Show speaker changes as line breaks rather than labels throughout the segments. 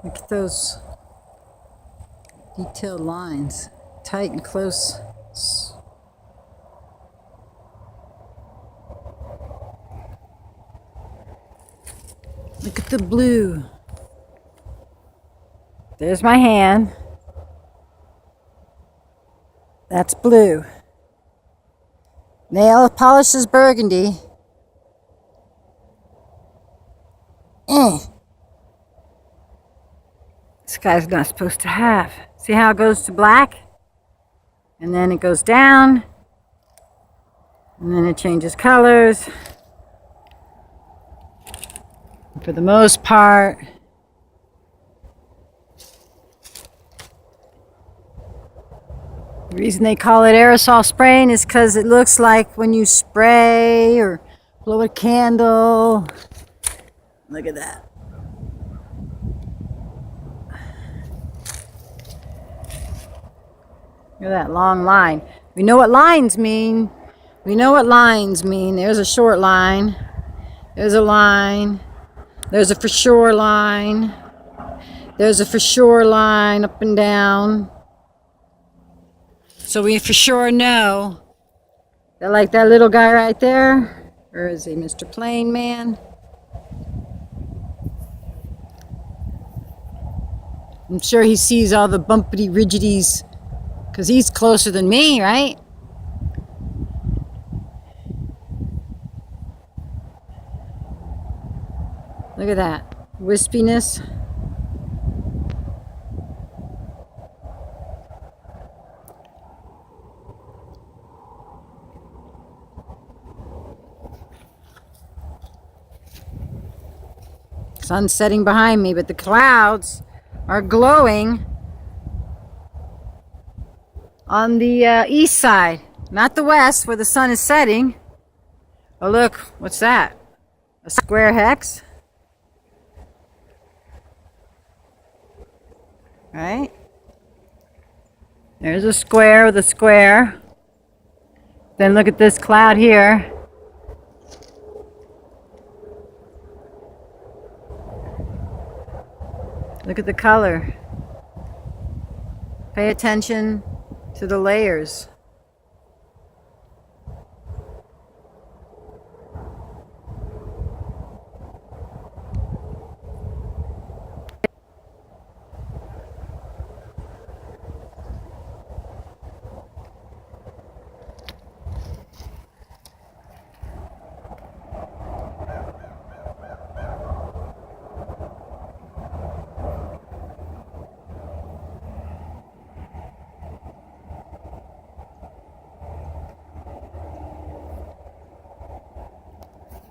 Look at those detailed lines, tight and close. Look at the blue. There's my hand. That's blue. Nail polish is burgundy. This guy's not supposed to have. See how it goes to black? And then it goes down. And then it changes colors. And for the most part, the reason they call it aerosol spraying is because it looks like when you spray or blow a candle. Look at that. Look at that long line. We know what lines mean. We know what lines mean. There's a short line. There's a line. There's a for sure line. There's a for sure line up and down. So we for sure know that, like that little guy right there, or is he Mr. Plain Man? I'm sure he sees all the bumpity rigidities because he's closer than me, right? Look at that wispiness. Sun's setting behind me, but the clouds are glowing on the east side, not the west where the sun is setting. Oh look, what's that? A square hex? Right? There's a square with a square. Then look at this cloud here. Look at the color. Pay attention to the layers.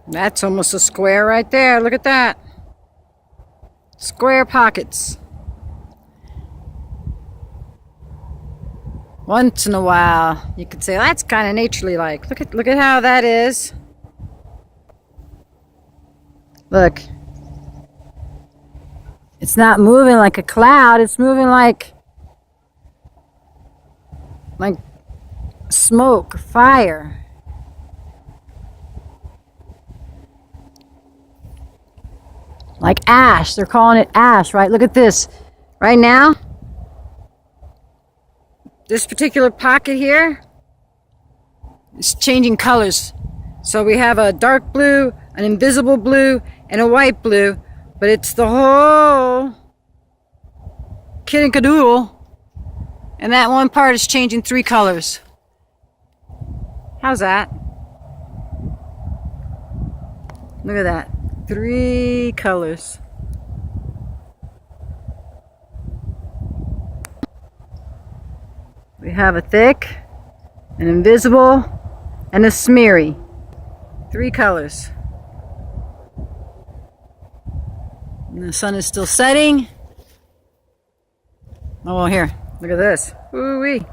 That's almost a square right there. Look at that. Square pockets. Once in a while, you could say that's kind of naturally like. Look at how that is. Look. It's not moving like a cloud. It's moving like smoke, fire. Like ash. They're calling it ash, right? Look at this. Right now, this particular pocket here is changing colors. So we have a dark blue, an invisible blue, and a white blue. But it's the whole kit and cadoodle. And that one part is changing 3 colors. How's that? Look at that. 3 colors. We have a thick, an invisible, and a smeary. 3 colors. And the sun is still setting. Oh, well, here. Look at this. Ooh-wee.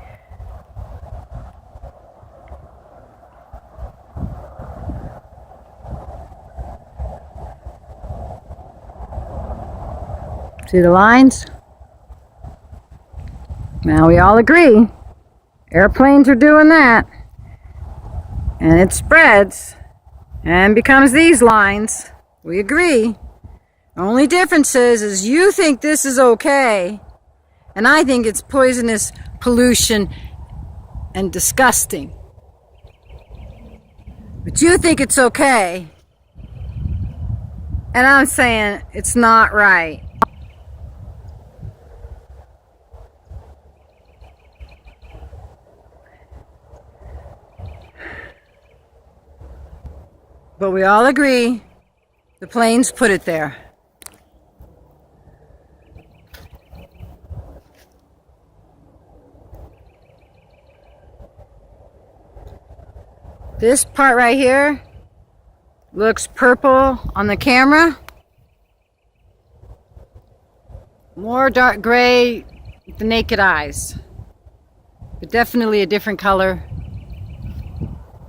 See the lines? Now we all agree. Airplanes are doing that. And it spreads and becomes these lines. We agree. The only difference is you think this is okay, and I think it's poisonous pollution and disgusting. But you think it's okay, and I'm saying it's not right. But we all agree the planes put it there. This part right here looks purple on the camera. More dark gray with the naked eyes. But definitely a different color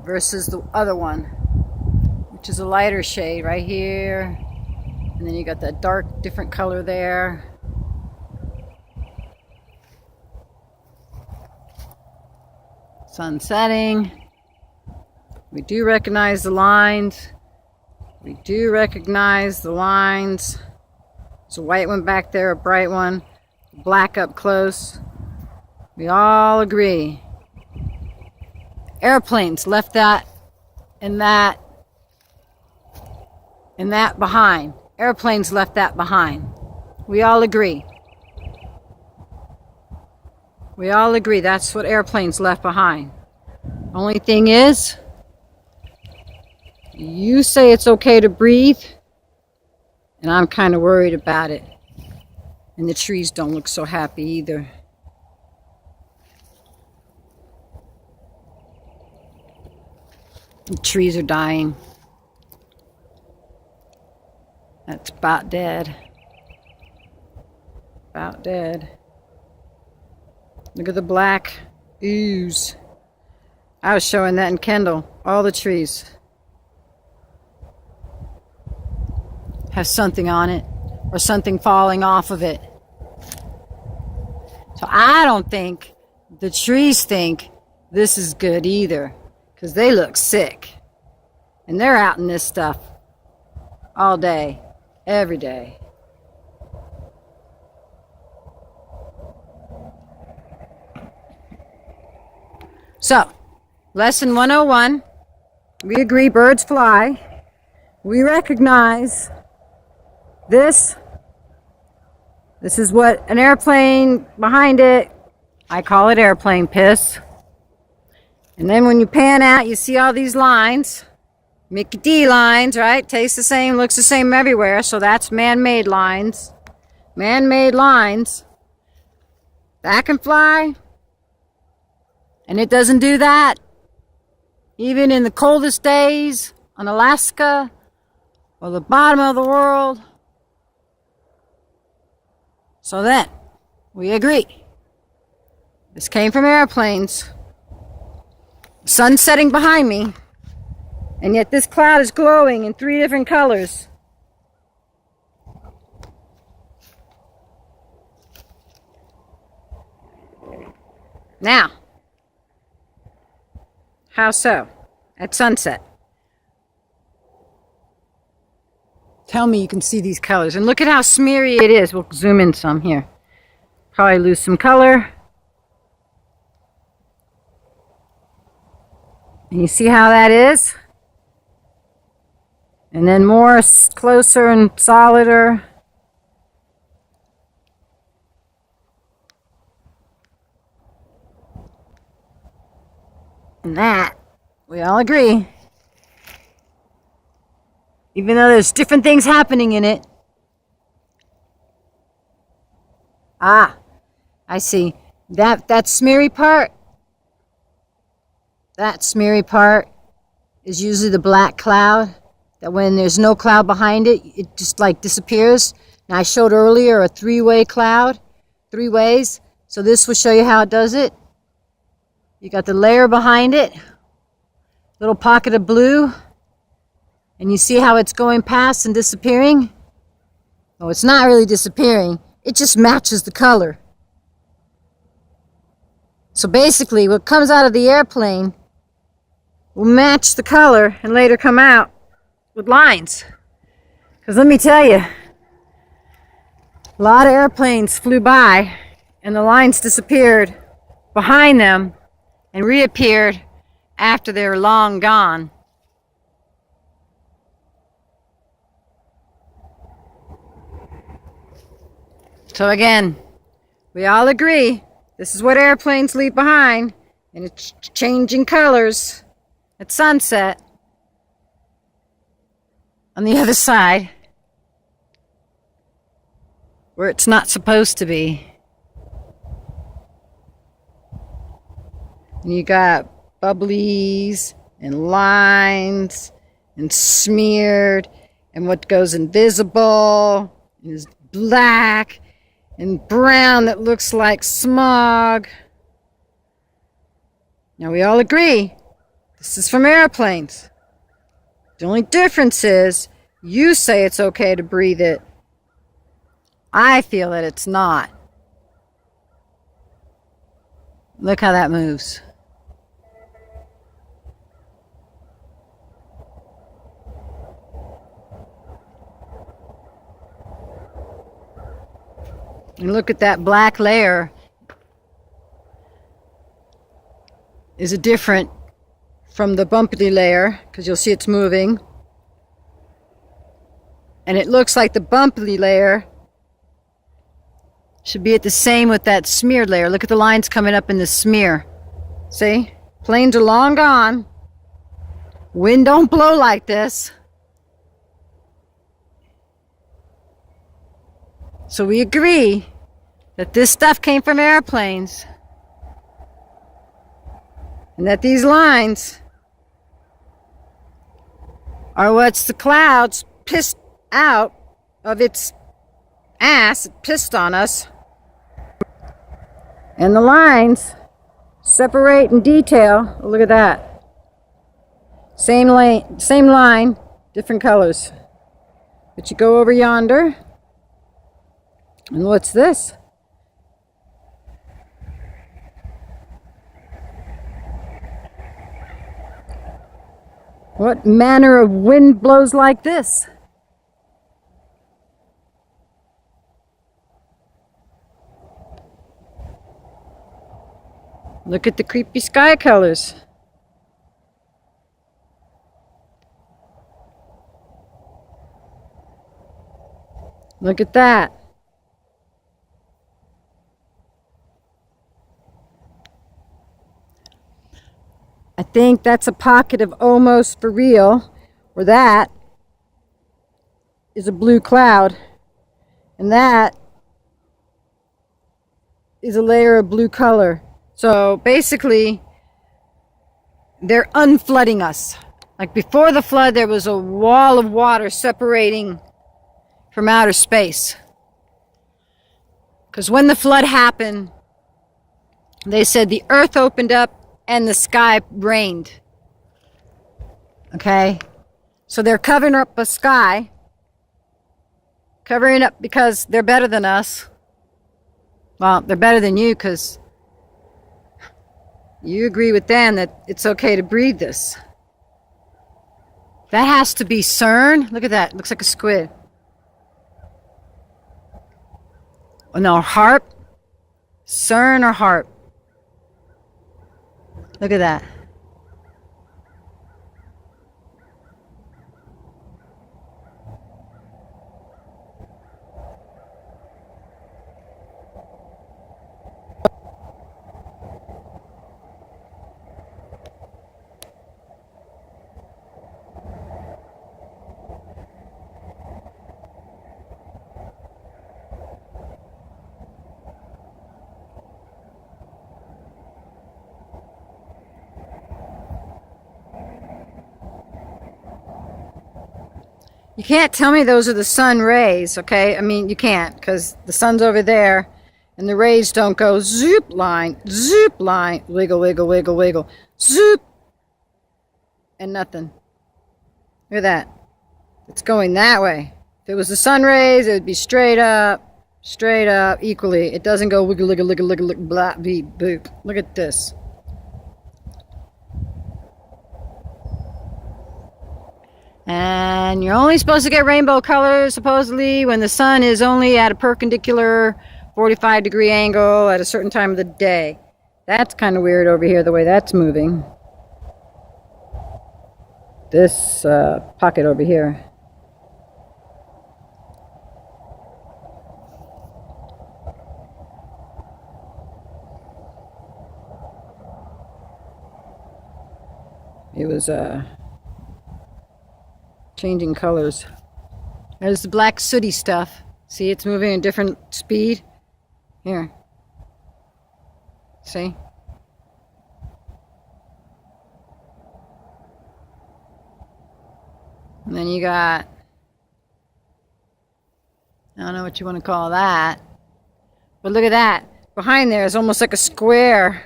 versus the other one, which is a lighter shade right here. And then you got that dark, different color there. Sun setting. We do recognize the lines. We do recognize the lines. There's a white one back there, a bright one, black up close. We all agree. Airplanes left that and that and that behind. Airplanes left that behind. We all agree. We all agree that's what airplanes left behind. Only thing is, you say it's okay to breathe, and I'm kind of worried about it. And the trees don't look so happy either. The trees are dying. That's about dead. About dead. Look at the black ooze. I was showing that in Kendall. All the trees have something on it or something falling off of it. So I don't think the trees think this is good either, because they look sick. And they're out in this stuff all day, every day. So, lesson 101, we agree birds fly. We recognize this is what an airplane behind it, I call it airplane piss. And then when you pan out, you see all these lines, Mickey D lines, right? Tastes the same, looks the same everywhere, so that's man-made lines. Man-made lines. That can fly, and it doesn't do that. Even in the coldest days on Alaska or the bottom of the world. So then, we agree. This came from airplanes. Sun setting behind me, and yet this cloud is glowing in 3 different colors. Now, how so? At sunset. Tell me you can see these colors. And look at how smeary it is. We'll zoom in some here. Probably lose some color. And you see how that is? And then more closer and solider. And that, we all agree, even though there's different things happening in it. Ah, I see. That smeary part, is usually the black cloud, that when there's no cloud behind it, it just like disappears. Now I showed earlier a 3-way cloud, 3 ways. So this will show you how it does it. You got the layer behind it, little pocket of blue, and you see how it's going past and disappearing? Oh, it's not really disappearing, it just matches the color. So basically, what comes out of the airplane will match the color and later come out with lines. Because let me tell you, A lot of airplanes flew by and the lines disappeared behind them and reappeared after they were long gone. So again, we all agree this is what airplanes leave behind, and it's changing colors at sunset. On the other side, where it's not supposed to be. And you got bubblies and lines and smeared, and what goes invisible is black and brown that looks like smog. Now we all agree this is from airplanes. The only difference is you say it's okay to breathe it. I feel that it's not. Look how that moves. And look at that black layer. Is it different from the bumpy layer? Because you'll see it's moving. And it looks like the bumpy layer should be at the same with that smeared layer. Look at the lines coming up in the smear. See? Planes are long gone. Wind don't blow like this. So we agree that this stuff came from airplanes. And that these lines are what's the clouds pissed out of its ass, it pissed on us. And the lines separate in detail. Oh, look at that. Same line, different colors. But you go over yonder, and what's this? What manner of wind blows like this? Look at the creepy sky colors. Look at that. I think that's a pocket of almost for real, or that is a blue cloud, and that is a layer of blue color. So basically, they're unflooding us. Like before the flood, there was a wall of water separating from outer space. Because when the flood happened, they said the earth opened up and the sky rained. Okay? So they're covering up the sky. Covering up because they're better than us. Well, they're better than you because you agree with them that it's okay to breathe this. That has to be CERN. Look at that. Looks like a squid. Oh, no, HAARP. CERN or HAARP. Look at that. You can't tell me those are the sun rays, okay? I mean, you can't, because the sun's over there, and the rays don't go zoop line, wiggle, wiggle, wiggle, wiggle, zoop, and nothing. Look at that. It's going that way. If it was the sun rays, it would be straight up, equally. It doesn't go wiggle, wiggle, wiggle, wiggle, wiggle, blah, beep, boop. Look at this. And you're only supposed to get rainbow colors supposedly when the sun is only at a perpendicular 45-degree angle at a certain time of the day. That's kind of weird over here, the way that's moving. This pocket over here. It was changing colors. There's the black sooty stuff. See, it's moving at a different speed. Here. See? And then you got, I don't know what you want to call that. But look at that. Behind there is almost like a square.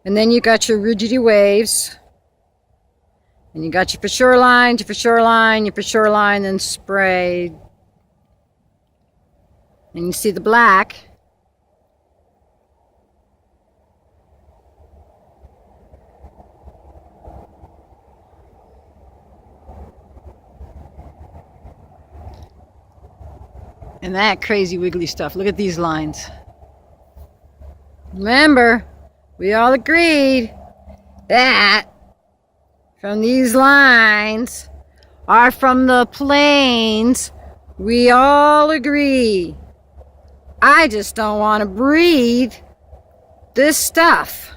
And then you got your rigidity waves. And you got your for sure line, your for sure line, your for sure line, then spray. And you see the black. And that crazy wiggly stuff. Look at these lines. Remember, we all agreed that from these lines are from the planes. We all agree. I just don't want to breathe this stuff.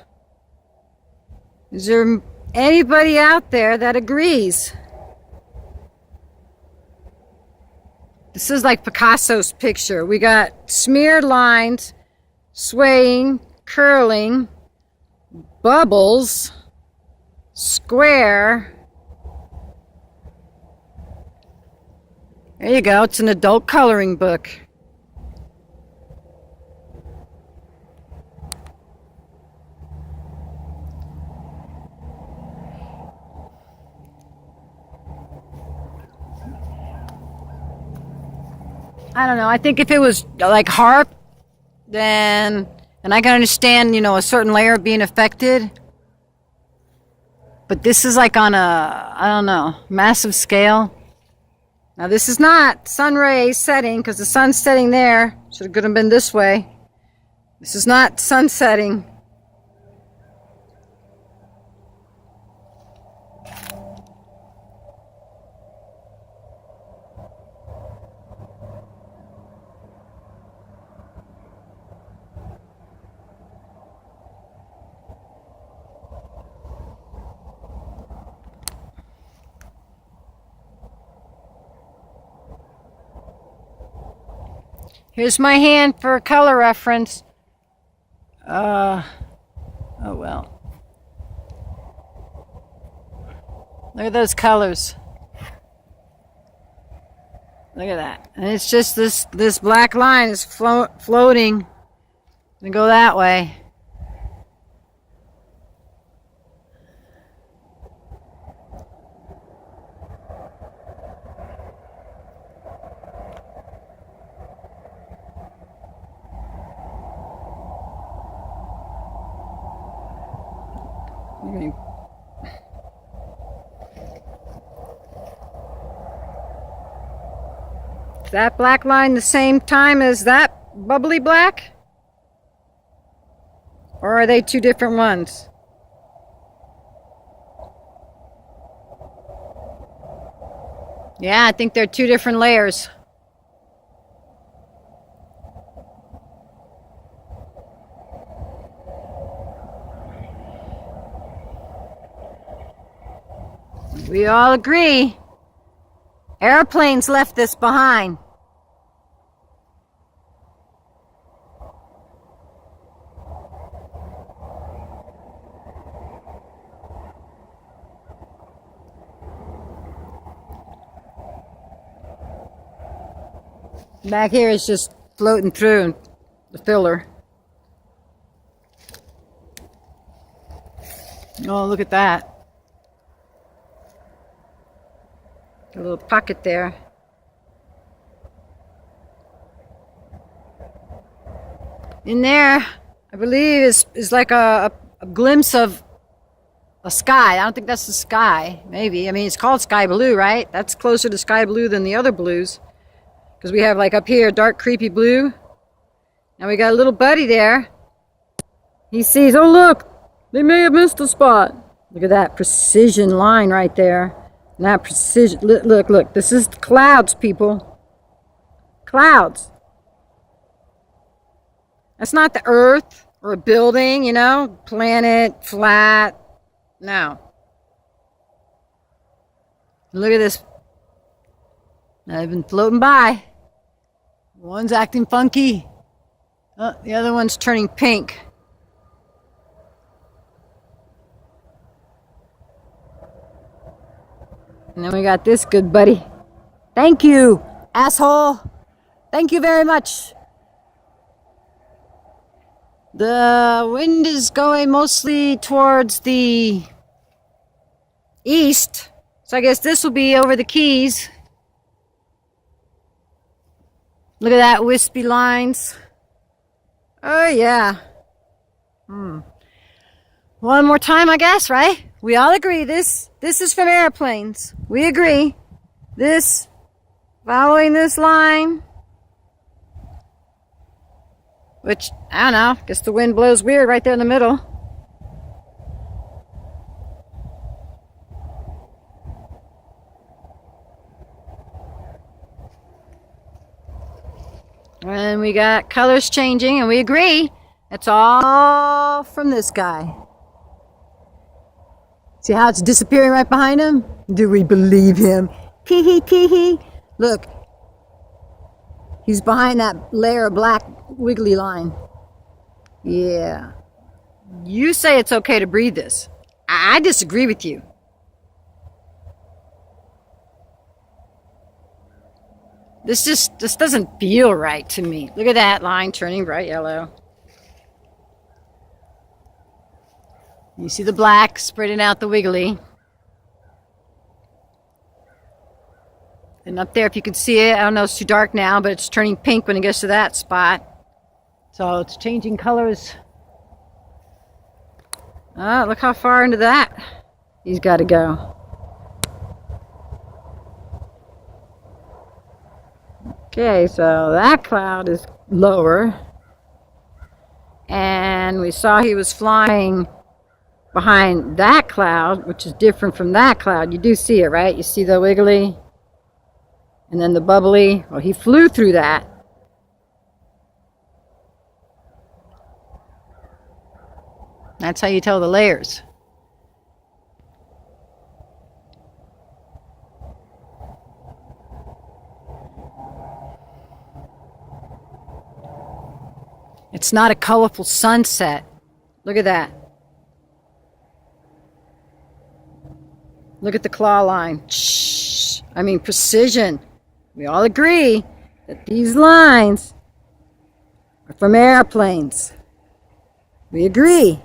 Is there anybody out there that agrees? This is like Picasso's picture. We got smeared lines, swaying, curling, bubbles, square. There you go. It's an adult coloring book. I don't know. I think if it was like harp, then, and I can understand, a certain layer being affected. But this is like on a, I don't know, massive scale. Now this is not sun rays setting, because the sun's setting there. Should have been this way. This is not sun setting. Here's my hand for color reference. Oh well. Look at those colors. Look at that. And it's just this black line is floating and go that way. Is that black line the same time as that bubbly black? Or are they two different ones? Yeah, I think they're two different layers. We all agree. Airplanes left this behind. Back here is just floating through the filler. Oh, look at that. A little pocket there. In there, I believe, is like a glimpse of a sky. I don't think that's the sky. Maybe. I mean, it's called sky blue, right? That's closer to sky blue than the other blues. Because we have like up here, dark creepy blue. And we got a little buddy there. He sees, oh look, they may have missed a spot. Look at that precision line right there. And that precision, look, this is clouds, people. Clouds. That's not the earth or a building, you know, planet, flat. No. Look at this. I've been floating by. One's acting funky. Oh, the other one's turning pink. And then we got this good buddy. Thank you, asshole. Thank you very much. The wind is going mostly towards the east. So I guess this will be over the Keys. Look at that wispy lines. Oh yeah. One more time, I guess, right? We all agree this is from airplanes. We agree. This, following this line, which, I don't know, I guess the wind blows weird right there in the middle. And we got colors changing, and we agree. It's all from this guy. See how it's disappearing right behind him? Do we believe him? Tee-hee, tee-hee. Look. He's behind that layer of black wiggly line. Yeah. You say it's okay to breathe this. I disagree with you. This doesn't feel right to me. Look at that line turning bright yellow. You see the black spreading out the wiggly. And up there, if you can see it, I don't know, it's too dark now, but it's turning pink when it gets to that spot. So it's changing colors. Oh, look how far into that he's got to go. Okay, so that cloud is lower. And we saw he was flying behind that cloud, which is different from that cloud. You do see it, right? You see the wiggly and then the bubbly. Well, he flew through that. That's how you tell the layers. It's not a colorful sunset. Look at that. Look at the claw line. Shh. I mean, precision. We all agree that these lines are from airplanes. We agree.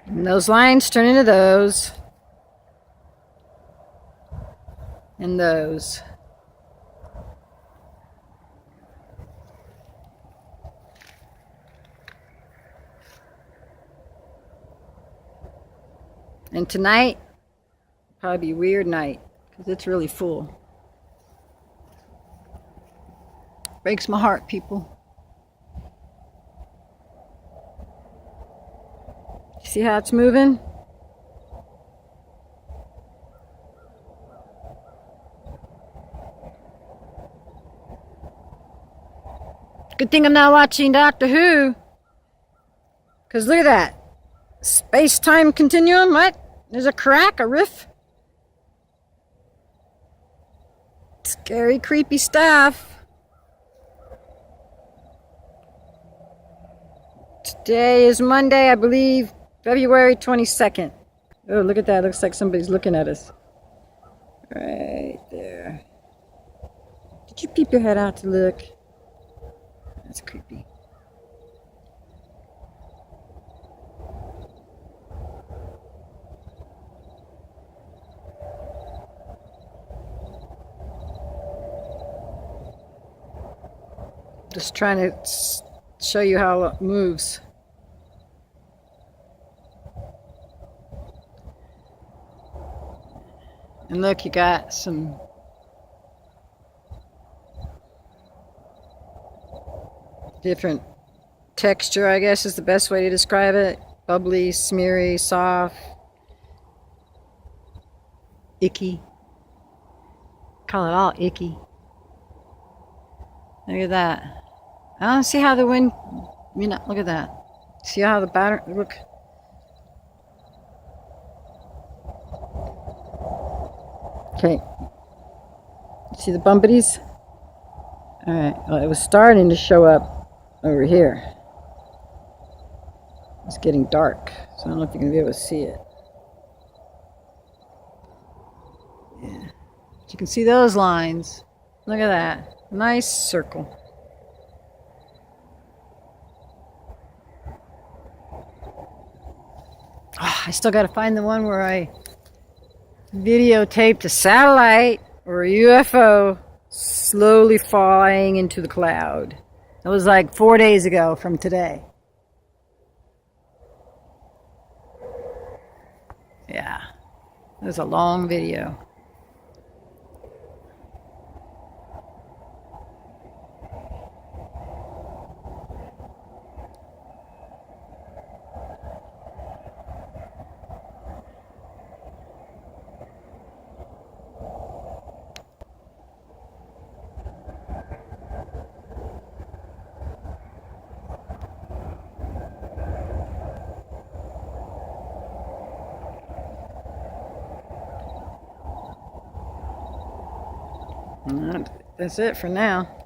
And those lines turn into those. And those. And tonight, probably be a weird night, because it's really full. Breaks my heart, people. See how it's moving? Good thing I'm not watching Doctor Who. Because look at that. Space-time continuum, what? There's a crack, a riff. Scary, creepy stuff. Today is Monday, I believe, February 22nd. Oh, look at that. Looks like somebody's looking at us. Right there. Did you peep your head out to look? That's creepy. Just trying to show you how it moves. And look, you got some different texture, I guess is the best way to describe it. Bubbly, smeary, soft, icky. Call it all icky. Look at that. I don't see how the wind, look at that. See how the batter, look. Okay. See the bumpities? Alright, well, it was starting to show up over here. It's getting dark, so I don't know if you're going to be able to see it. Yeah. But you can see those lines. Look at that. Nice circle. Oh, I still got to find the one where I videotaped a satellite or a UFO slowly flying into the cloud. It was like 4 days ago from today. Yeah, it was a long video. That's it for now.